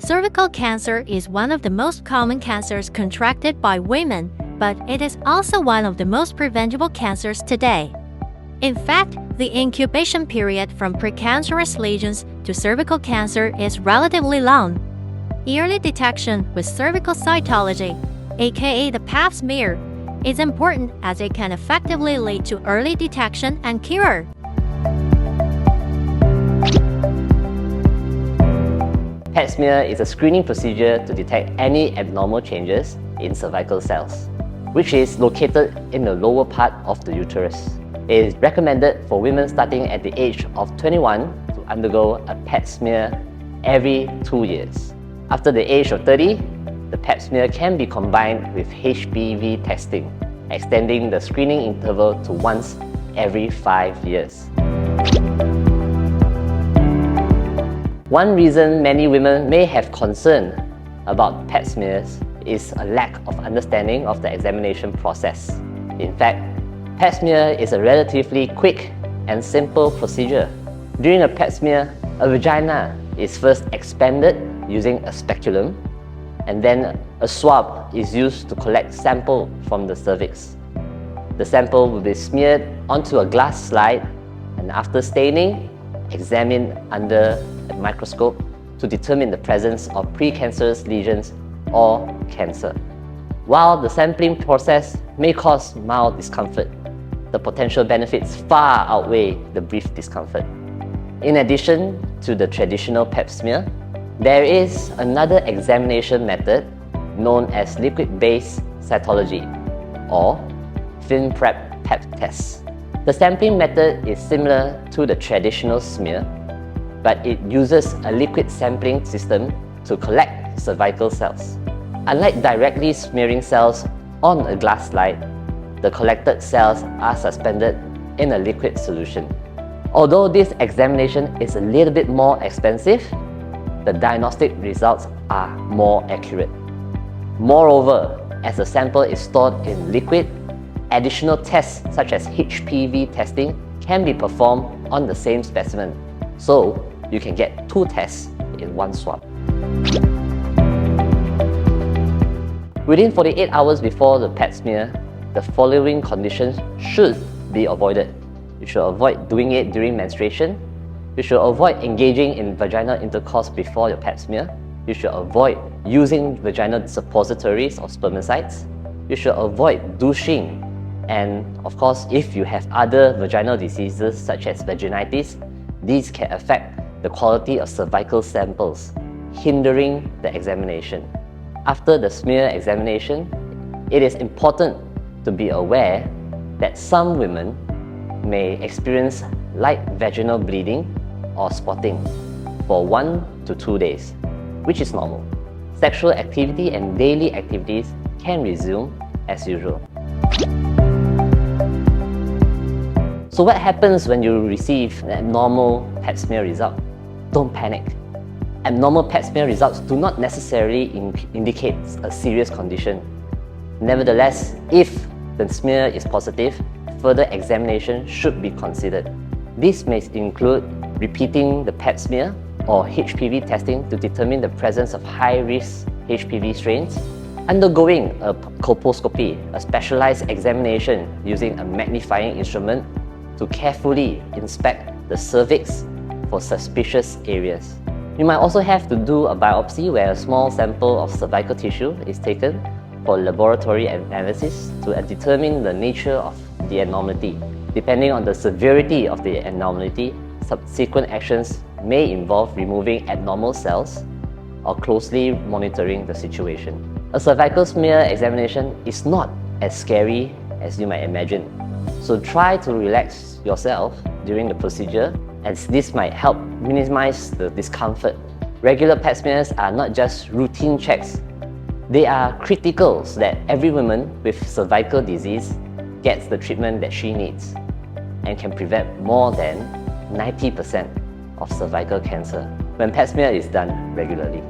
Cervical cancer is one of the most common cancers contracted by women, but it is also one of the most preventable cancers today. In fact, the incubation period from precancerous lesions to cervical cancer is relatively long. Early detection with cervical cytology, aka the Pap Smear, is important as it can effectively lead to early detection and cure. Pap smear is a screening procedure to detect any abnormal changes in cervical cells, which is located in the lower part of the uterus. It is recommended for women starting at the age of 21 to undergo a Pap smear every 2 years. After the age of 30, the Pap smear can be combined with HPV testing, extending the screening interval to once every 5 years. One reason many women may have concern about Pap smears is a lack of understanding of the examination process. In fact, Pap smear is a relatively quick and simple procedure. During a Pap smear, a vagina is first expanded using a speculum, and then a swab is used to collect sample from the cervix. The sample will be smeared onto a glass slide and after staining, examined under a microscope to determine the presence of precancerous lesions or cancer. While the sampling process may cause mild discomfort, the potential benefits far outweigh the brief discomfort. In addition to the traditional Pap smear, there is another examination method known as liquid-based cytology or film prep Pap test. The sampling method is similar to the traditional smear, but it uses a liquid sampling system to collect cervical cells. Unlike directly smearing cells on a glass slide, the collected cells are suspended in a liquid solution. Although this examination is a little bit more expensive, the diagnostic results are more accurate. Moreover, as the sample is stored in liquid, additional tests such as HPV testing can be performed on the same specimen, so you can get 2 tests in one swab. Within 48 hours before the Pap smear, the following conditions should be avoided. You should avoid doing it during menstruation. You should avoid engaging in vaginal intercourse before your Pap smear. You should avoid using vaginal suppositories or spermicides. You should avoid douching. And of course, if you have other vaginal diseases such as vaginitis, these can affect the quality of cervical samples, hindering the examination. After the smear examination, it is important to be aware that some women may experience light vaginal bleeding or spotting for 1 to 2 days, which is normal. Sexual activity and daily activities can resume as usual. So what happens when you receive an abnormal Pap smear result? Don't panic. Abnormal Pap smear results do not necessarily indicate a serious condition. Nevertheless, if the smear is positive, further examination should be considered. This may include repeating the Pap smear or HPV testing to determine the presence of high-risk HPV strains, undergoing a colposcopy, a specialized examination using a magnifying instrument to carefully inspect the cervix for suspicious areas. You might also have to do a biopsy where a small sample of cervical tissue is taken for laboratory analysis to determine the nature of the abnormality. Depending on the severity of the abnormality, subsequent actions may involve removing abnormal cells or closely monitoring the situation. A cervical smear examination is not as scary as you might imagine, so try to relax yourself during the procedure, as this might help minimize the discomfort. Regular Pap smears are not just routine checks. They are critical so that every woman with cervical disease gets the treatment that she needs and can prevent more than 90% of cervical cancer when Pap smear is done regularly.